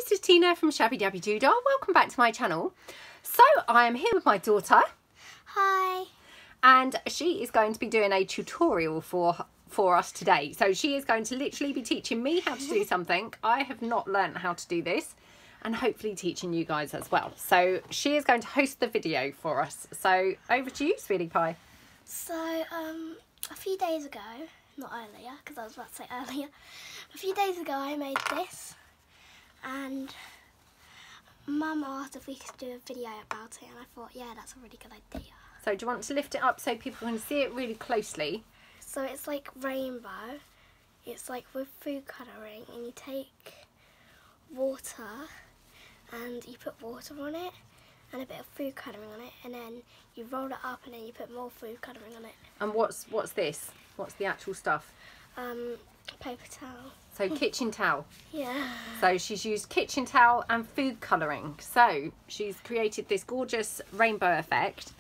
this is Tina from Shabbydabbydoodah. Welcome back to my channel. So I am here with my daughter. Hi. And she is going to be doing a tutorial for us today. So she is going to literally be teaching me how to do something. I have not learned how to do this, and hopefully teaching you guys as well. So she is going to host the video for us. So over to you, sweetie pie. So a few days ago, not earlier, because I was about to say earlier, a few days ago I made this, and Mum asked if we could do a video about it, and I thought, yeah, that's a really good idea. So do you want to lift it up so people can see it really closely? So it's like rainbow. It's like with food colouring, and you take water and you put water on it and a bit of food colouring on it, and then you roll it up and then you put more food colouring on it. And what's this? What's the actual stuff? Paper towel. So kitchen towel. Yeah. So she's used kitchen towel and food colouring. So she's created this gorgeous rainbow effect.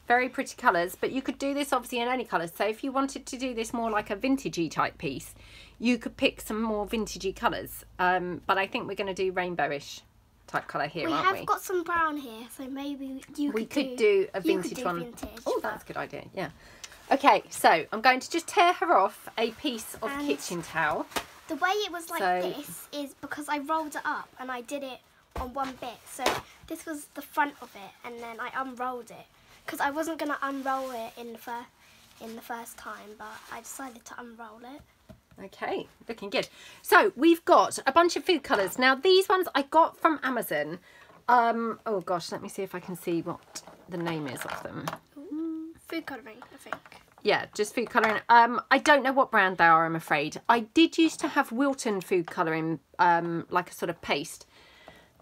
Very pretty colours, but you could do this obviously in any colours. So if you wanted to do this more like a vintagey type piece, you could pick some more vintagey colours. But I think we're going to do rainbowish type colour here, aren't we? We have got some brown here, so maybe we could do a vintage one. Vintage, oh, that's a good idea, yeah. Okay, so I'm going to just tear her off a piece of kitchen towel. The way it was like this is because I rolled it up and I did it on one bit. So this was the front of it, and then I unrolled it. Because I wasn't going to unroll it in the first time, but I decided to unroll it. Okay, looking good. So we've got a bunch of food colours. Now these ones I got from Amazon. Oh gosh, let me see if I can see what the name is of them. Food colouring, I think. Yeah, just food colouring. I don't know what brand they are, I'm afraid. I did used to have Wilton food colouring, like a sort of paste.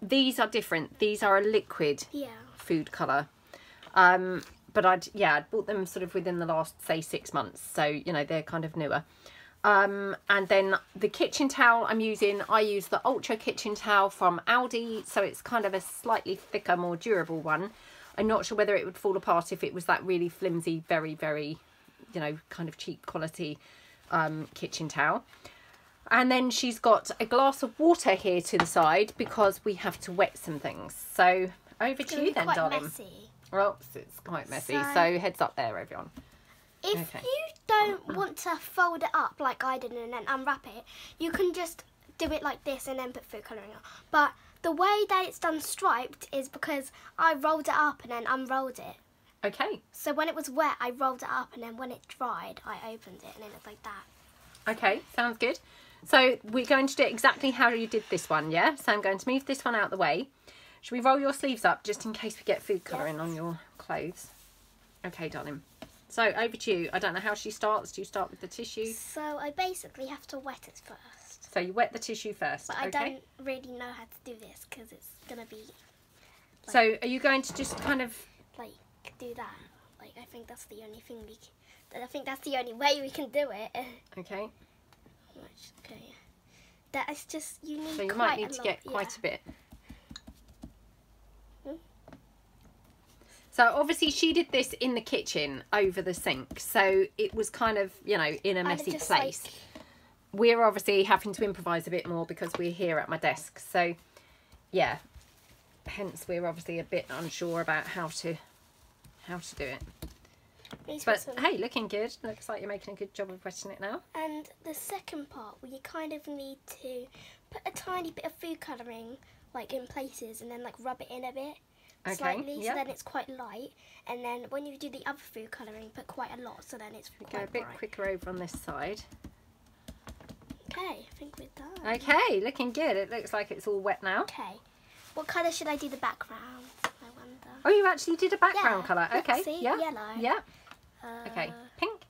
These are different. These are a liquid food colour. But I'd bought them sort of within the last, say, 6 months. So, you know, they're kind of newer. And then the kitchen towel I use the Ultra kitchen towel from Aldi. So it's kind of a slightly thicker, more durable one. I'm not sure whether it would fall apart if it was that really flimsy, very, very, you know, kind of cheap quality kitchen towel. And then she's got a glass of water here to the side because we have to wet some things. So over to you then, darling. Messy. Well, it's quite messy, so heads up there, everyone. If you don't want to fold it up like I did and then unwrap it, you can just do it like this and then put food colouring on. But the way that it's done striped is because I rolled it up and then unrolled it. Okay. So when it was wet, I rolled it up, and then when it dried, I opened it and it looked like that. Okay, sounds good. So we're going to do it exactly how you did this one, yeah? So I'm going to move this one out of the way. Should we roll your sleeves up just in case we get food colouring on your clothes? Okay, darling. So over to you. I don't know how she starts. Do you start with the tissue? So I basically have to wet it first. So you wet the tissue first, but I don't really know how to do this because it's going to be... Like, so are you going to just kind of... like, do that? Like, I think that's the only thing I think that's the only way we can do it. Okay. Okay. That is just... You need so you might need to get quite a bit. So obviously she did this in the kitchen over the sink, so it was kind of, you know, in a messy place. Like... We're obviously having to improvise a bit more because we're here at my desk, so yeah, hence we're obviously a bit unsure about how to do it. But hey, looking good. Looks like you're making a good job of wetting it now. And the second part, we kind of need to put a tiny bit of food colouring like in places and then like rub it in a bit. Slightly, so then it's quite light, and then when you do the other food colouring, put quite a lot, so then it's quite go a bit quicker over on this side. Okay, I think we're done. Okay, looking good. It looks like it's all wet now. Okay, what colour should I do the background? I wonder. Oh, you actually did a background colour. Okay, see? yeah, yellow. Yeah. Okay, pink.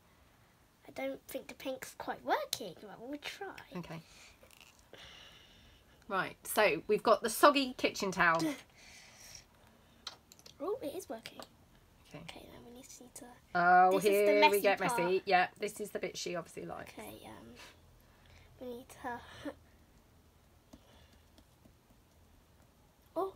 I don't think the pink's quite working, but we'll try. Okay. Right, so we've got the soggy kitchen towel. Oh, it is working. Okay. Okay, then we need to... Oh, here we get messy. Yeah, this is the bit she obviously likes. Okay, we need to... Oh,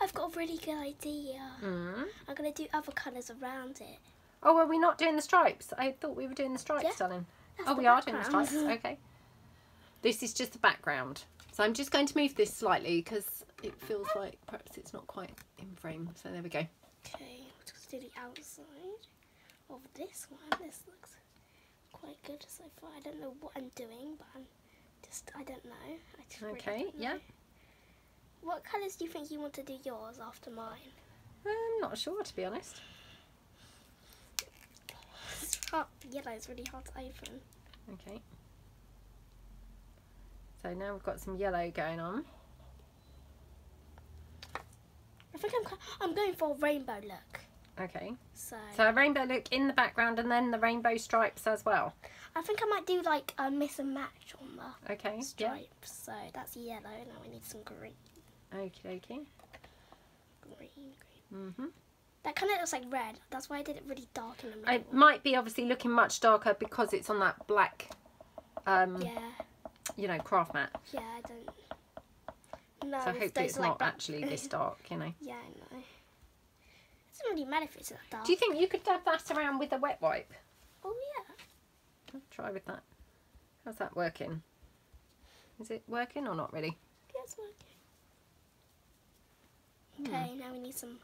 I've got a really good idea. I'm going to do other colours around it. Oh, are we not doing the stripes? I thought we were doing the stripes, darling. Oh, we are doing the stripes. Okay. This is just the background. So I'm just going to move this slightly because it feels like perhaps it's not quite in frame. So there we go. Okay, let's do the outside of this one. This looks quite good so far. I don't know what I'm doing, but I don't know. I just really don't know. Yeah. What colours do you think you want to do yours after mine? I'm not sure, to be honest. It's hot. Yellow is really hard to open. Okay. So now we've got some yellow going on. I think I'm going for a rainbow look. Okay. So a rainbow look in the background and then the rainbow stripes as well. I think I might do like a mix and match on the stripes. Yeah. So that's yellow. Now we need some green. Okie dokie. Green. Mhm. That kind of looks like red. That's why I did it really dark in the middle. It might be obviously looking much darker because it's on that black, you know, craft mat. Yeah, I don't. No, so hopefully it's not actually this dark, you know. Yeah, I know. It doesn't really matter if it's that dark. Do you think you could dab that around with a wet wipe? Oh yeah. I'll try with that. How's that working? Is it working or not really? Yeah, it's working. Okay, now we need some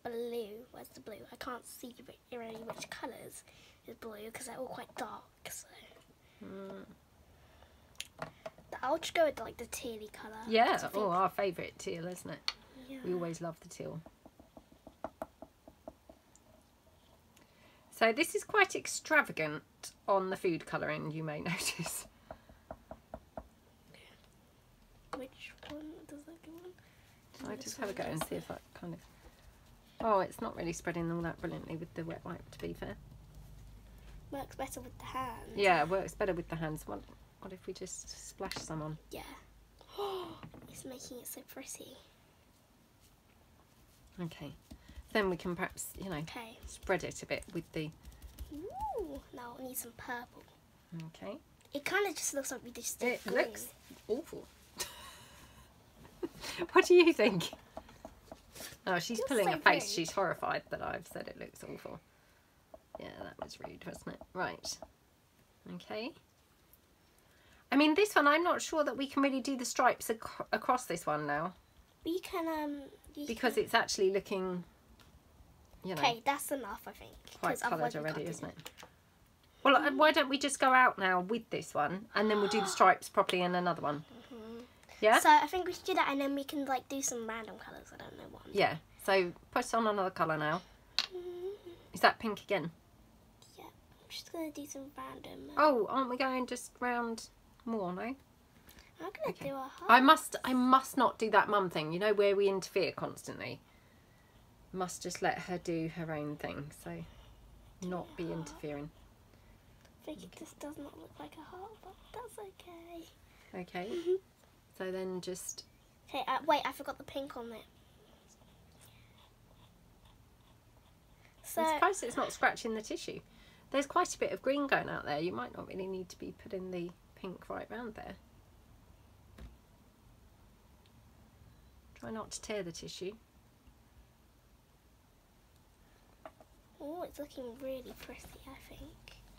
blue. Where's the blue? I can't see really which colours is blue because they're all quite dark. So I'll just go with like the tealy colour. Yeah. Oh, our favourite teal, isn't it? Yeah. We always love the teal. So this is quite extravagant on the food colouring, you may notice. Which one does that go on? I just have a go and see if that kind of... Oh, it's not really spreading all that brilliantly with the wet wipe, to be fair. Works better with the hands. Yeah, it works better with the hands. What if we just splash some on? Yeah. It's making it so pretty. Okay. Then we can perhaps, you know, spread it a bit with the... Ooh, now I need some purple. Okay. It kind of just looks like we just did green. Looks awful. What do you think? Oh, she's pulling a face. Rude. She's horrified that I've said it looks awful. Yeah, that was rude, wasn't it? Right. Okay. I mean, this one, I'm not sure that we can really do the stripes across this one now. We can, because it's actually looking, you know... Okay, that's enough, I think. Quite coloured already, isn't it? Well, why don't we just go out now with this one, and then we'll do the stripes properly in another one. Yeah? So I think we should do that, and then we can like do some random colours. I don't know what. Yeah. So put on another colour now. Is that pink again? Yeah. I'm just gonna do some random. Oh, aren't we going just round more? No. I'm gonna do a heart. I must not do that mum thing. You know, where we interfere constantly. Must just let her do her own thing. So not be interfering. I think it just does not look like a heart, but that's okay. Okay. So then just... Okay, wait, I forgot the pink on it. So, I'm surprised it's not scratching the tissue. There's quite a bit of green going out there. You might not really need to be putting the pink right round there. Try not to tear the tissue. Oh, it's looking really pretty, I think.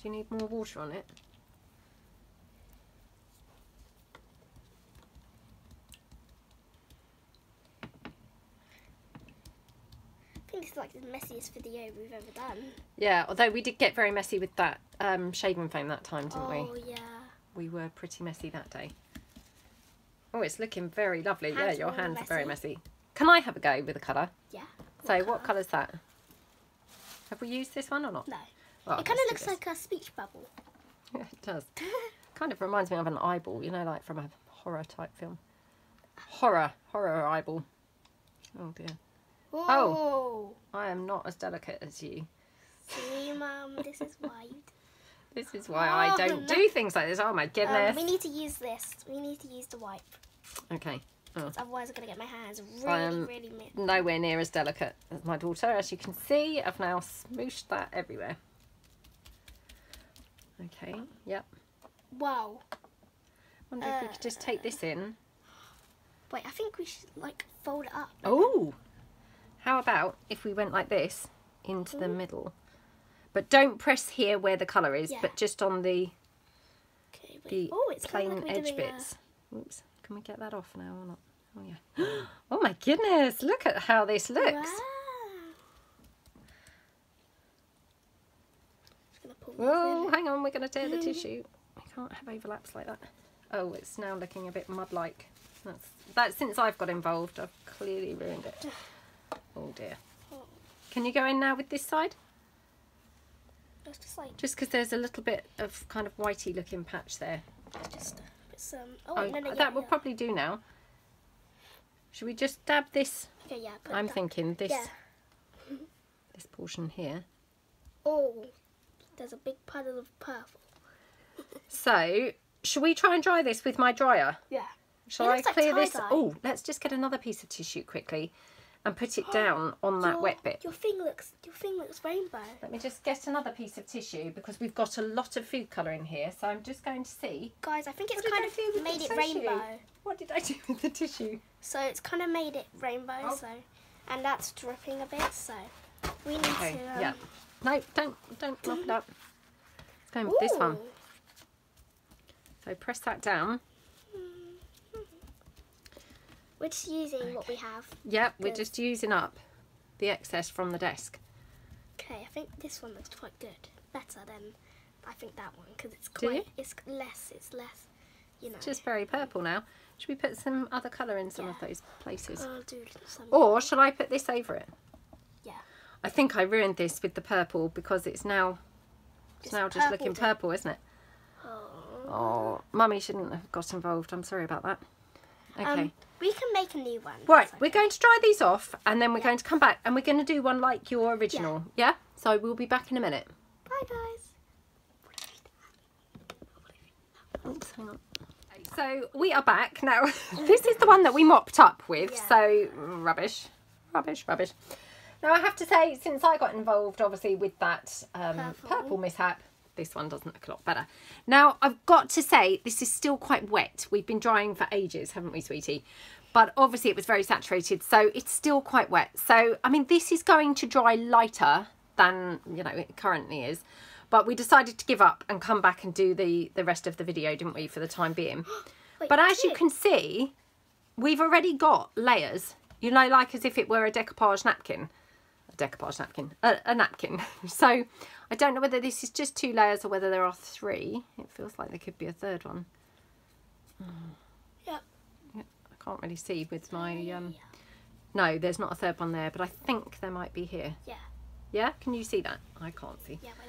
Do you need more water on it? I think this is like the messiest video we've ever done. Yeah, although we did get very messy with that shaving foam that time, didn't we? Oh, yeah. We were pretty messy that day. Oh, it's looking very lovely. Hands yeah, your are hands messy. are very messy. Can I have a go with a colour? Yeah. So what colour's that? Have we used this one or not? No. Well, it kind let's of do looks this. like a speech bubble. Yeah, it does. Kind of reminds me of an eyeball, you know, like from a horror type film. Horror eyeball. Oh dear. Whoa. Oh, I am not as delicate as you. See, Mum, this is why you This is why I don't do things like this. Oh my goodness. we need to use this. We need to use the wipe. Okay. Oh. Otherwise I'm going to get my hands really Nowhere near as delicate as my daughter. As you can see, I've now smooshed that everywhere. Okay, yep. Wow. Wonder if we could just take this in. Wait, I think we should like fold it up. Oh! How about if we went like this into the middle? But don't press here where the colour is, but just on the it's plain like edge bits. Oops, can we get that off now or not? Oh yeah. Oh my goodness, look at how this looks. Wow. Oh, hang on, we're going to tear the tissue. We can't have overlaps like that. Oh, it's now looking a bit mud-like. That's since I've got involved, I've clearly ruined it. Oh dear. Can you go in now with this side? Just because there's a little bit of kind of whitey looking patch there. That will probably do now. Should we just dab this? Okay, yeah. I'm thinking this this portion here. Oh, there's a big puddle of purple. So, should we try and dry this with my dryer? Yeah. Shall I clear this? Oh, let's just get another piece of tissue quickly and put it down on that wet bit. Your thing looks rainbow. Let me just get another piece of tissue because we've got a lot of food colouring here. So I'm just going to see. Guys, I think it's kind of made it rainbow. What did I do with the tissue? So it's kind of made it rainbow. So, and that's dripping a bit. So we need to. Yeah. No, don't knock it up. Let's go with this one. So press that down. We're just using what we have. Yep, we're just using up the excess from the desk. Okay, I think this one looks quite good. Better than I think that one because it's quite. It's less. You know. It's just very purple now. Should we put some other colour in some of those places? I'll do some. Or shall I put this over it? Yeah. I think I ruined this with the purple because it's now just looking purple, isn't it? Oh, Mummy shouldn't have got involved. I'm sorry about that. Okay. We can make a new one. Right, we're going to dry these off and then we're going to come back and we're going to do one like your original. Yeah? So we'll be back in a minute. Bye, guys. Oops, hang on. So we are back now. This is the one that we mopped up with. Yeah. So rubbish. Now I have to say, since I got involved obviously with that purple mishap, this one doesn't look a lot better. Now I've got to say this is still quite wet. We've been drying for ages, haven't we, sweetie? But obviously it was very saturated, so it's still quite wet. So I mean, this is going to dry lighter than, you know, it currently is. But we decided to give up and come back and do the rest of the video, didn't we, for the time being. But as you can see, we've already got layers, you know, like as if it were a decoupage napkin. A napkin. So I don't know whether this is just 2 layers or whether there are 3. It feels like there could be a third one. Yep. I can't really see with my... No, there's not a third one there, but I think there might be here. Yeah. Yeah? Can you see that? I can't see. Yeah, but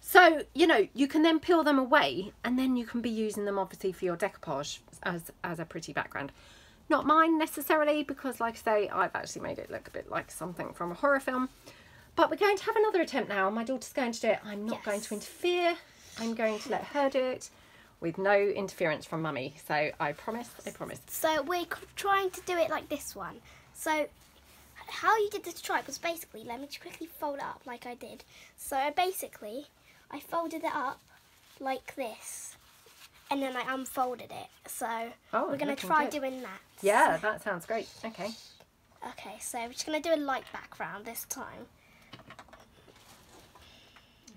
so, you know, you can then peel them away and then you can be using them obviously for your decoupage as a pretty background. Not mine necessarily because, like I say, I've actually made it look a bit like something from a horror film. But we're going to have another attempt now. My daughter's going to do it. I'm not going to interfere. I'm going to let her do it with no interference from Mummy. So I promise. So we're trying to do it like this one. So how you did this trick was basically, let me quickly fold it up like I did. So basically, I folded it up like this. And then I unfolded it. So we're going to try doing that. Yeah, that sounds great. Okay. Okay, so we're just going to do a light background this time.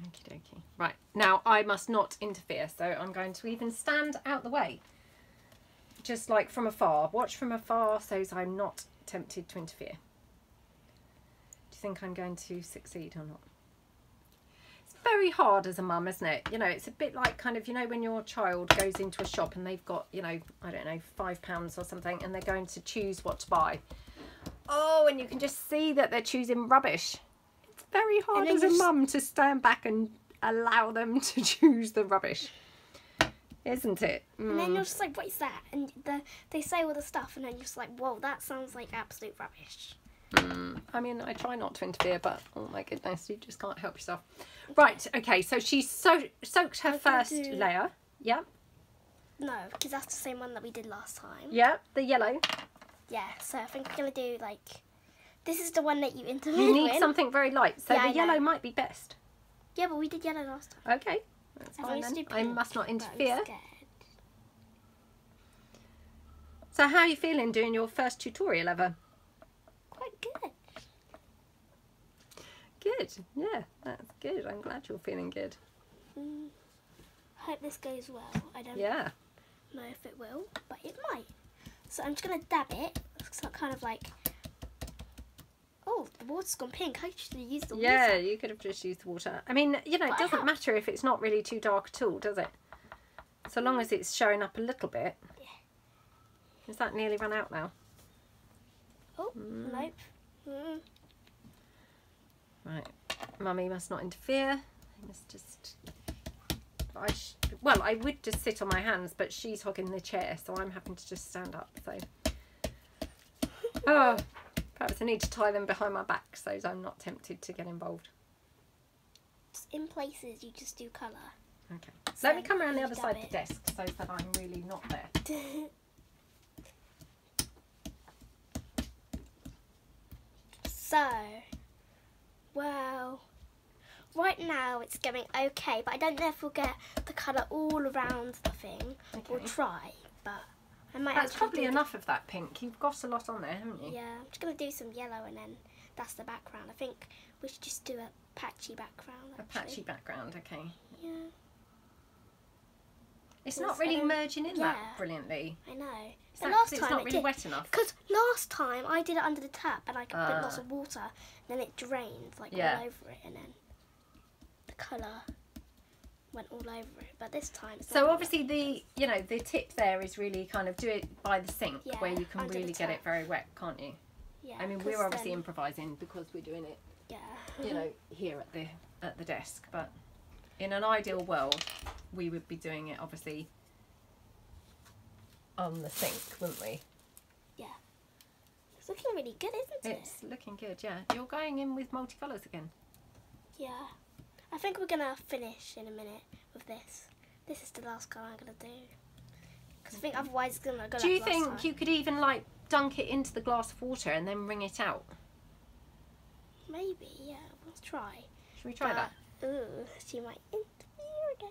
Okie dokie. Right, now I must not interfere. So I'm going to even stand out the way. Just like from afar. Watch from afar so as I'm not tempted to interfere. Do you think I'm going to succeed or not? Very hard as a mum, isn't it? You know, it's a bit like kind of, you know, when your child goes into a shop and they've got, you know, I don't know, £5 or something and they're going to choose what to buy. Oh, and you can just see that they're choosing rubbish. It's very hard as a mum to stand back and allow them to choose the rubbish. Isn't it? And then you're just like, what is that? And they say all the stuff and then you're just like, whoa, that sounds like absolute rubbish. I mean, I try not to interfere, but oh my goodness, you just can't help yourself. Right, okay, so she's soaked her first layer. Yep. No, because that's the same one that we did last time. Yep, the yellow. Yeah, so I think we're going to do like, this is the one that you interviewed You need something very light, so the yellow might be best. Yeah, but we did yellow last time. Okay, that's fine then. I must not interfere. So how are you feeling doing your first tutorial ever? Quite good. Good, yeah, that's good. I'm glad you're feeling good. Hope this goes well. I don't know if it will, but it might. So I'm just going to dab it. It's kind of like... Oh, the water's gone pink. I should have used the water. Yeah, you could have just used the water. I mean, you know, it doesn't matter if it's not really too dark at all, does it? So long as it's showing up a little bit. Yeah. Is that nearly run out now? Oh, nope. Right. Mummy must not interfere. I must just... well, I would just sit on my hands, but she's hogging the chair, so I'm having to just stand up. So, oh, perhaps I need to tie them behind my back so I'm not tempted to get involved. Just in places, you just do colour. Okay. So let me come around the other side of the desk so that I'm really not there. So, well, right now it's going okay, but I don't know if we'll get the colour all around the thing. Okay. We'll try, but I might. That's probably enough of that pink. You've got a lot on there, haven't you? Yeah, I'm just going to do some yellow and then that's the background. I think we should just do a patchy background. Actually. A patchy background, okay. Yeah. It's not really merging in that brilliantly. I know. The last time it's not really wet enough. Because last time I did it under the tap and I could put lots of water, then it drained like all over it, and then the colour went all over it. But this time, it's so obviously the tip there is really kind of do it by the sink where you can really get it very wet, can't you? Yeah. I mean, we're obviously improvising because we're doing it. Yeah. You know, here at the desk, but in an ideal world, we would be doing it obviously on the sink, wouldn't we? Yeah. It's looking really good, isn't it? It's looking good, yeah. You're going in with multicolours again. Yeah. I think we're going to finish in a minute with this. This is the last colour I'm going to do. Because I think otherwise it's going to go. Do you think you could even like dunk it into the glass of water and then wring it out? Maybe, yeah. We'll try. Should we try that? Ooh, she might interfere again.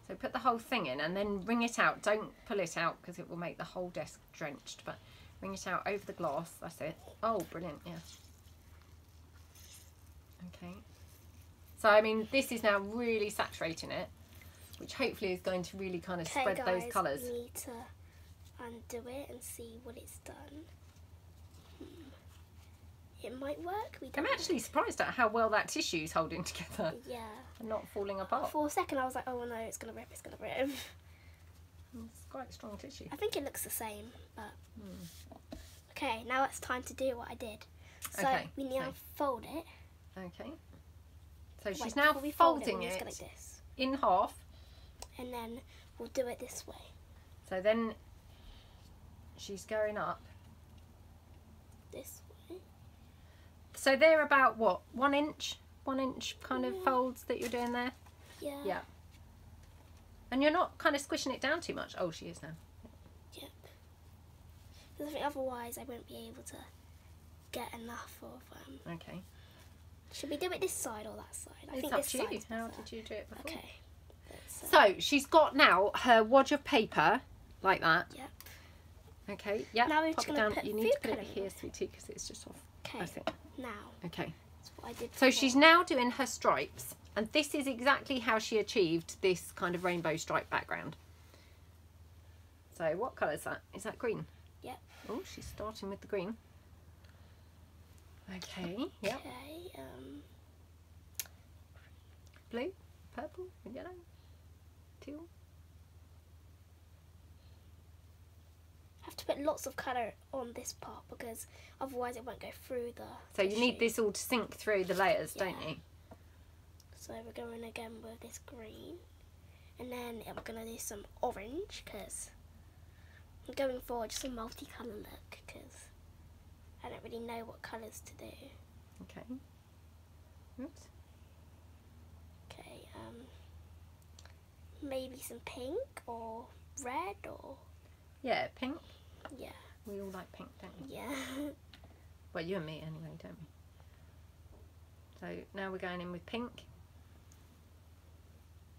So put the whole thing in and then wring it out. Don't pull it out because it will make the whole desk drenched. But wring it out over the glass. That's it. Oh, brilliant, yeah. Okay. So, I mean, this is now really saturating it, which hopefully is going to really kind of spread those colours. We need to undo it and see what it's done. It might work. I'm actually surprised at how well that tissue's holding together. Yeah. And not falling apart. For a second I was like, oh no, it's going to rip, it's going to rip. It's quite strong tissue. I think it looks the same, but... Okay, now it's time to do what I did. So we now fold it. Okay. So she's now folding it like this. In half. And then we'll do it this way. So then she's going up. This way. So they're about what, 1 inch? 1 inch kind of folds that you're doing there? Yeah. Yeah. And you're not kind of squishing it down too much. Oh, she is now. Yep. Because I think otherwise I won't be able to get enough of Okay. Should we do it this side or that side? I think up this to you. side's How better. did you do it before? Okay. So she's got now her wad of paper like that. Yep. Okay. Yeah. Now we're Pop just it going down. to put You need to put it food here, sweetie, because it's just off. Okay. That's it. Now. Okay. That's what I did So before. she's now doing her stripes, and this is exactly how she achieved this kind of rainbow stripe background. So what colour is that? Is that green? Yep. Oh, she's starting with the green. Okay. Yep. Okay. Blue, purple, yellow, teal. I have to put lots of colour on this part because otherwise it won't go through the So you need this all to sink through the layers, don't you? So we're going again with this green. And then I'm going to do some orange because I'm going for just a multicolour look because I don't really know what colours to do. Okay. Oops. Okay, maybe some pink or red or... Yeah, pink. Yeah. We all like pink, don't we? Yeah. Well, you and me anyway, don't we? So now we're going in with pink.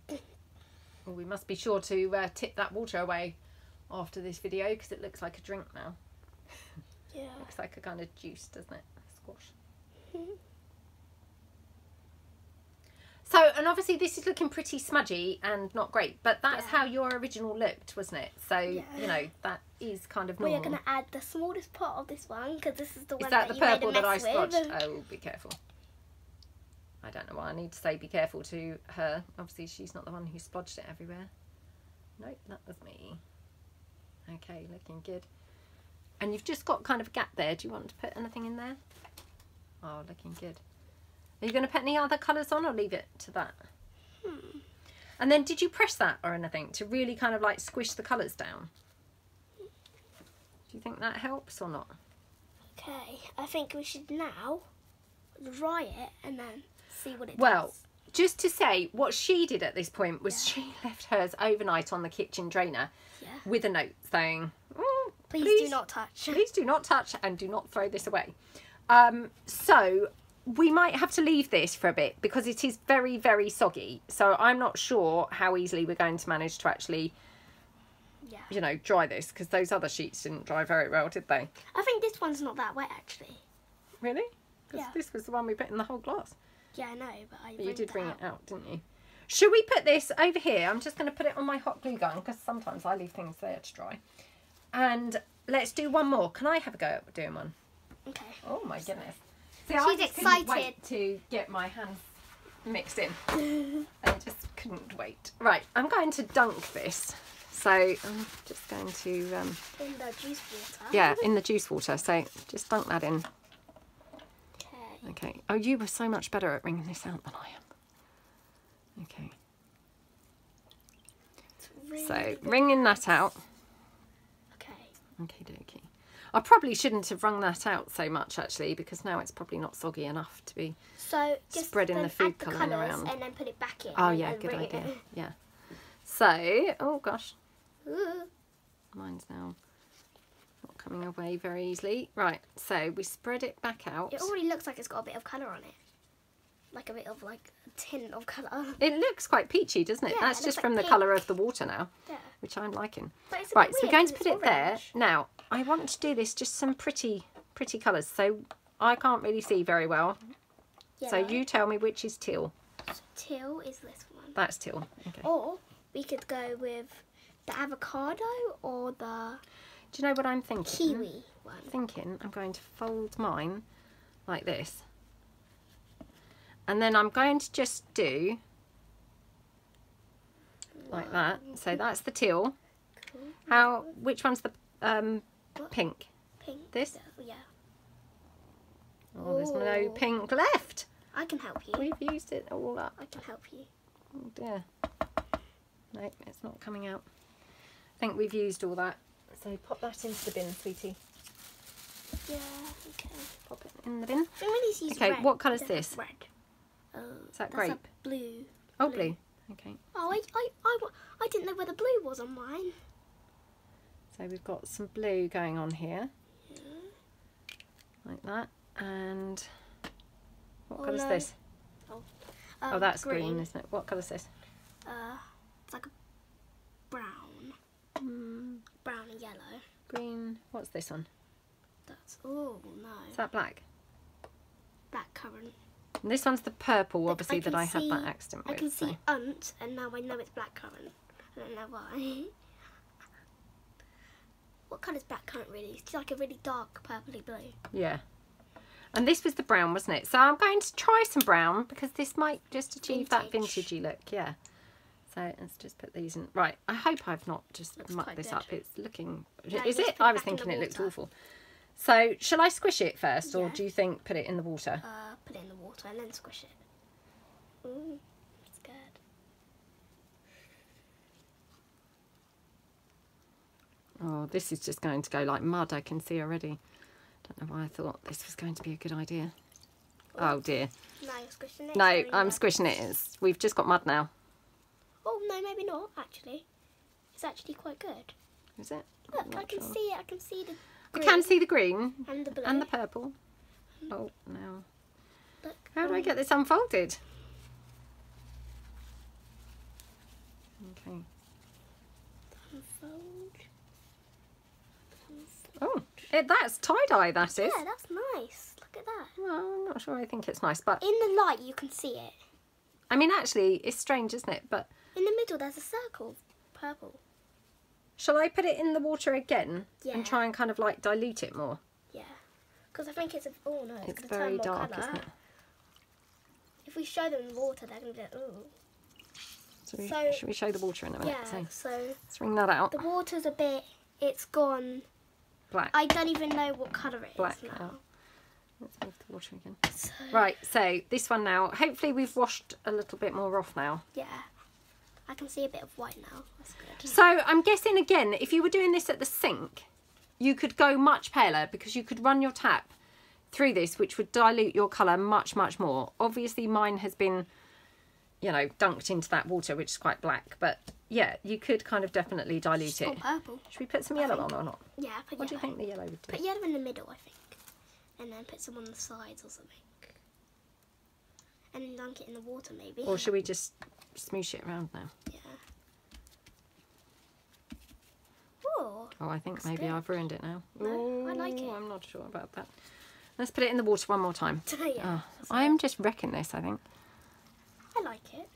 Well, we must be sure to tip that water away after this video because it looks like a drink now. Yeah. Looks like a kind of juice, doesn't it? Squash. So, and obviously this is looking pretty smudgy and not great, but that's how your original looked, wasn't it? So, you know, that is kind of normal. We're going to add the smallest pot of this one, because this is the one that that the you made purple a mess that I with. splodged? Oh, be careful. I don't know why I need to say be careful to her. Obviously, she's not the one who splodged it everywhere. Nope, that was me. Okay, looking good. And you've just got kind of a gap there. Do you want to put anything in there? Oh, looking good. Are you going to put any other colours on or leave it to that? And then did you press that or anything to really kind of like squish the colours down? Do you think that helps or not? Okay, I think we should now dry it and then see what it Well, does. just to say, what she did at this point was she left hers overnight on the kitchen drainer with a note saying, Please do not touch. Please do not touch and do not throw this away. So we might have to leave this for a bit because it is very, very soggy. So I'm not sure how easily we're going to manage to actually, you know, dry this, because those other sheets didn't dry very well, did they? I think this one's not that wet, actually. Really? Because this was the one we put in the whole glass. Yeah, I know, but you did bring it out, didn't you? Should we put this over here? I'm just going to put it on my hot glue gun because sometimes I leave things there to dry. And let's do one more. Can I have a go at doing one? Okay. Oh my goodness. See, She's excited. Couldn't wait to get my hands mixed in. I just couldn't wait. Right, I'm going to dunk this. So I'm just going to... in the juice water? Yeah, in the juice water. So just dunk that in. Okay. Okay. Oh, you were so much better at wringing this out than I am. Okay. Really So wringing that out. Okay. Okay, dokie. I probably shouldn't have wrung that out so much actually, because now it's probably not soggy enough to be just spreading the food add the colouring around. And then put it back in. Oh yeah, good idea. Yeah. So, oh gosh. Ooh. Mine's now not coming away very easily. Right, so we spread it back out. It already looks like it's got a bit of colour on it. Like a bit of like a tint of colour. It looks quite peachy, doesn't it? Yeah, That's it just looks from like the colour of the water now, which I'm liking. But it's Right, so we're going to weird put it 'cause there. it's Now, I want to do this just some pretty colours. So I can't really see very well. So Yellow. you tell me which is teal. Teal is this one. That's teal. Okay. Or we could go with the avocado or the Do you know what I'm thinking? kiwi one. I'm going to fold mine like this. And then I'm going to just do like that. So that's the teal. Cool. Which one's the pink? Pink. This? Yeah. Oh, there's no pink left. I can help you. We've used it all up. I can help you. Oh dear. No, it's not coming out. I think we've used all that. So pop that into the bin, sweetie. Yeah, okay. Pop it in the bin. So we need to use Okay, red. what colour's this? Red. Is that that's grape? A blue. Oh, blue. Okay. Oh, I didn't know where the blue was on mine. So we've got some blue going on here. Like that. And what colour's no. this? Oh, that's green, isn't it? What colour's this? It's like a brown. Brown and yellow. Green. What's this one? That's, oh no. Is that black? Black currant. And this one's the purple, obviously, that I had that see- accident I with. can so. see unt, and now I know it's black currant. I don't know why. What colour's black currant really? It's like a really dark purpley blue. Yeah. And this was the brown, wasn't it? So I'm going to try some brown because this might just achieve that Vintage. vintagey look. Yeah. So let's just put these in. Right. I hope I've not just Looks mucked quite this good. up. It's looking... No, is just it? put I it was back in thinking the it looked water. awful. So shall I squish it first or Yeah. do you think put it in the water? Put it in the water and then squish it. Ooh, I'm scared. Oh, this is just going to go like mud, I can see already. Don't know why I thought this was going to be a good idea. Oh dear. No, you're squishing it. No, It's I'm really squishing it. We've just got mud now. Oh no, maybe not. Actually, it's actually quite good. Is it? Look, Not I can sure. see it. I can see the. I Green can see the green and the blue. and the purple. Oh, no. Look. How do I get this unfolded? Okay. Unfold. Oh, that's tie-dye, that is. Yeah, that's nice. Look at that. Well, I'm not sure I think it's nice, but... In the light, you can see it. I mean, actually, it's strange, isn't it? But in the middle, there's a circle of purple. Shall I put it in the water again and Yeah. try and kind of like dilute it more? Yeah. Because I think it's a... Oh, no. It's gonna very turn more dark, colour. isn't it? If we show them in water, they're going to be like, ooh. So, should we show the water in a minute? Yeah, so let's wring that out. the water's a bit... It's gone... Black. I don't even know what colour it is Black now. out. Let's move the water again. So, Right, so this one now. Hopefully we've washed a little bit more off now. yeah. I can see a bit of white now. That's good. So I'm guessing again, if you were doing this at the sink, you could go much paler because you could run your tap through this, which would dilute your colour much, much more. Obviously mine has been, you know, dunked into that water, which is quite black. But yeah, you could kind of definitely dilute it. It's gone purple. Should we put some yellow on or not? Yeah, put What do yellow. you think the yellow would do? Put yellow in the middle, I think. And then put some on the sides or something. And then dunk it in the water, maybe. Or should we just smoosh it around now? Yeah. Oh. Oh, I think maybe good. I've ruined it now. No, I like it. I'm not sure about that. Let's put it in the water one more time. Yeah. Oh, I'm just wrecking this, I think. I like it.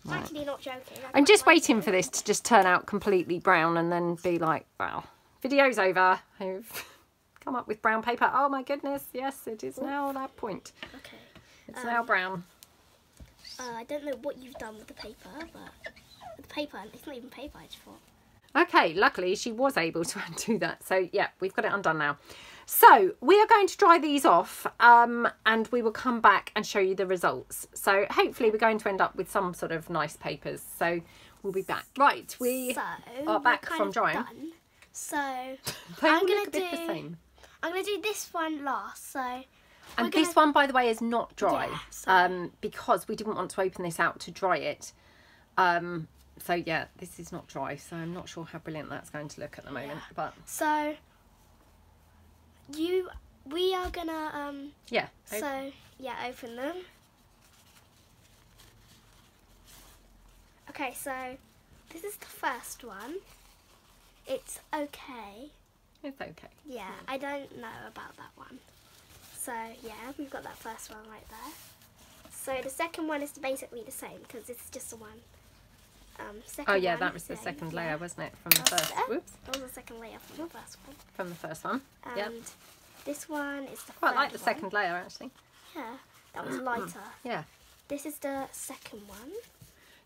I'm Right. actually not joking. I'm just waiting for this to just turn out completely brown and then be like, wow, video's over. I've come up with brown paper. Oh my goodness, yes, it is now that point. Okay. It's now brown. I don't know what you've done with the paper, but the paper, it's not even paper, I just thought. Okay, luckily she was able to undo that. So yeah, we've got it undone now. So we are going to dry these off and we will come back and show you the results. So hopefully we're going to end up with some sort of nice papers. So we'll be back. Right, we are back from drying. Done. So They all I'm look gonna a bit the same. I'm going to do this one last. So And this one, by the way, is not dry Yeah, so- because we didn't want to open this out to dry it. So yeah, this is not dry, so I'm not sure how brilliant that's going to look at the moment. But So we are gonna yeah, so yeah, open them. Okay, so this is the first one. It's okay. it's okay. Yeah, I don't know about that one. So yeah, we've got that first one right there. So the second one is basically the same because it's just the one. Second Oh yeah, one, that was the second layer, wasn't it? From the That's first. it. Whoops. That was the second layer from the first one. From the first one. And Yep. this one is the Quite third like the one. second layer actually. Yeah, that was lighter. Yeah. This is the second one.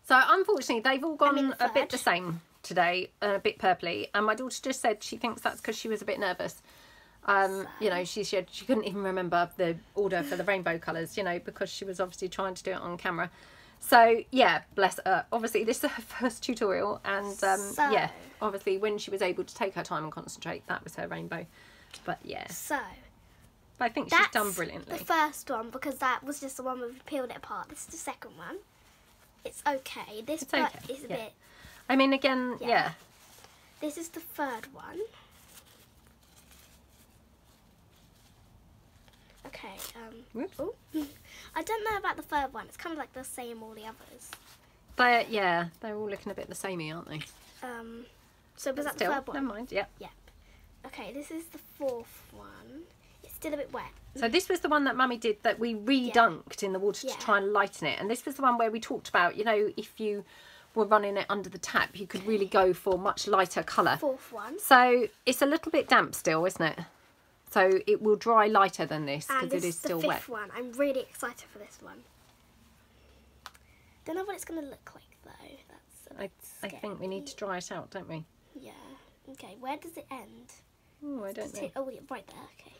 So unfortunately, they've all gone mean the a bit the third. same today, a bit purpley. And my daughter just said she thinks that's because she was a bit nervous. You know, she said she couldn't even remember the order for the rainbow colours, you know, because she was obviously trying to do it on camera. So yeah, bless her. Obviously, this is her first tutorial, and yeah, obviously when she was able to take her time and concentrate, that was her rainbow. But yeah, So but I think she's that's done brilliantly. the first one because that was just the one where we peeled it apart. This is the second one. It's okay. This It's bit okay, is a yeah. bit. I mean, again, yeah. This is the third one. Okay. Whoops. ooh. I don't know about the third one. It's kind of like the same all the others. They're all looking a bit the samey, aren't they? So was that Still, the third one? never mind. Yep. Yep. Okay, this is the fourth one. It's still a bit wet. So this was the one that Mummy did that we re-dunked in the water Yeah. to try and lighten it. And this was the one where we talked about, you know, if you were running it under the tap, you could really go for much lighter colour. Fourth one. So it's a little bit damp still, isn't it? So it will dry lighter than this And because this it is is the still fifth wet. one. I'm really excited for this one. Don't know what it's going to look like though. That's I think we need to dry it out, don't we? Yeah. Okay, where does it end? Oh, I don't know. Oh, yeah, right there. Okay.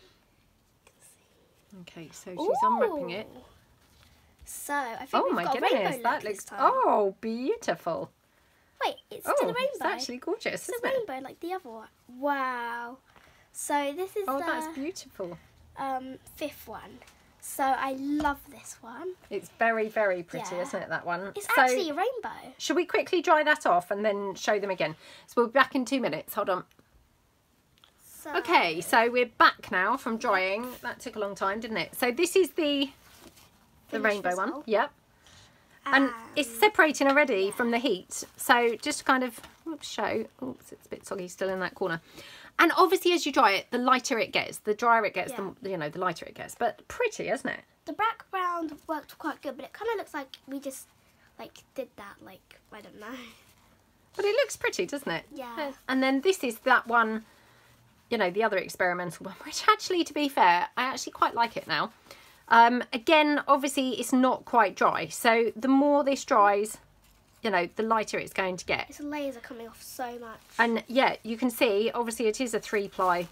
Okay, so she's unwrapping it. Ooh. So I think Oh we've my got a goodness, rainbow that look this looks time. oh beautiful. Wait, it's Oh, still a rainbow. it's actually gorgeous, It's a isn't it? rainbow like the other one. Wow. So this is Oh, the that's beautiful. fifth one. So I love this one. It's very, very pretty, Yeah. isn't it, that one? It's So, actually a rainbow. shall we quickly dry that off and then show them again? So we'll be back in 2 minutes. Hold on. So, Okay, so we're back now from drying. That took a long time, didn't it? So this is the Finished rainbow one. result. Yep. And it's separating already from the heat. So just kind of show. Oops, it's a bit soggy still in that corner. And obviously as you dry it, the lighter it gets. The drier it gets, the, you know, the lighter it gets. But pretty, isn't it? The background worked quite good, but it kind of looks like we just, like, did that, like, I don't know. But it looks pretty, doesn't it? Yeah. And then this is that one, you know, the other experimental one, which actually, to be fair, I actually quite like it now. Again, obviously, it's not quite dry. So the more this dries, you know, the lighter it's going to get. Its layers are coming off so much. And yeah, you can see, obviously, it is a 3-ply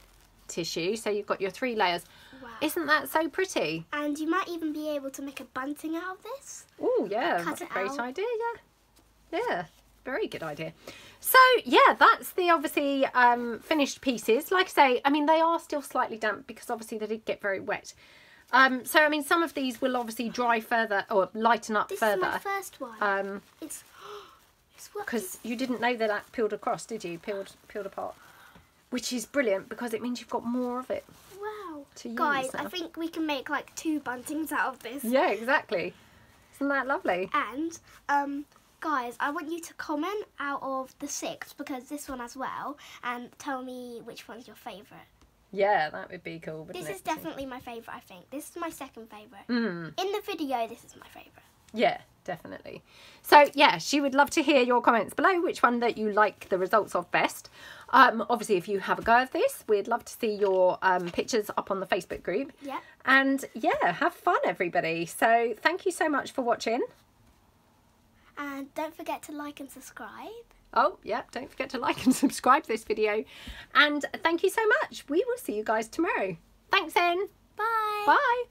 tissue. So you've got your 3 layers. Wow. Isn't that so pretty? And you might even be able to make a bunting out of this. Oh, yeah. Cut That's a it great out. idea, yeah. Yeah, very good idea. So, yeah, that's the, obviously, finished pieces. Like I say, I mean, they are still slightly damp because, obviously, they did get very wet. So, I mean, some of these will obviously dry further or lighten up further. This is my first one. It's because you didn't know that peeled across, did you? Peeled apart. Which is brilliant because it means you've got more of it. Wow. To use Guys, now. I think we can make like 2 buntings out of this. Yeah, exactly. Isn't that lovely? And, guys, I want you to comment out of the 6, because this one as well, and tell me which one's your favourite. Yeah, that would be cool, wouldn't This it? is definitely my favourite, I think. This is my second favourite. Mm. In the video, this is my favourite. Yeah, definitely. So, yeah, she would love to hear your comments below, which one that you like the results of best. Obviously, if you have a go of this, we'd love to see your pictures up on the Facebook group. Yeah. And, yeah, have fun, everybody. So, thank you so much for watching. And don't forget to like and subscribe. Oh, yeah, don't forget to like and subscribe to this video. And thank you so much. We will see you guys tomorrow. Thanks, Em. Bye. Bye.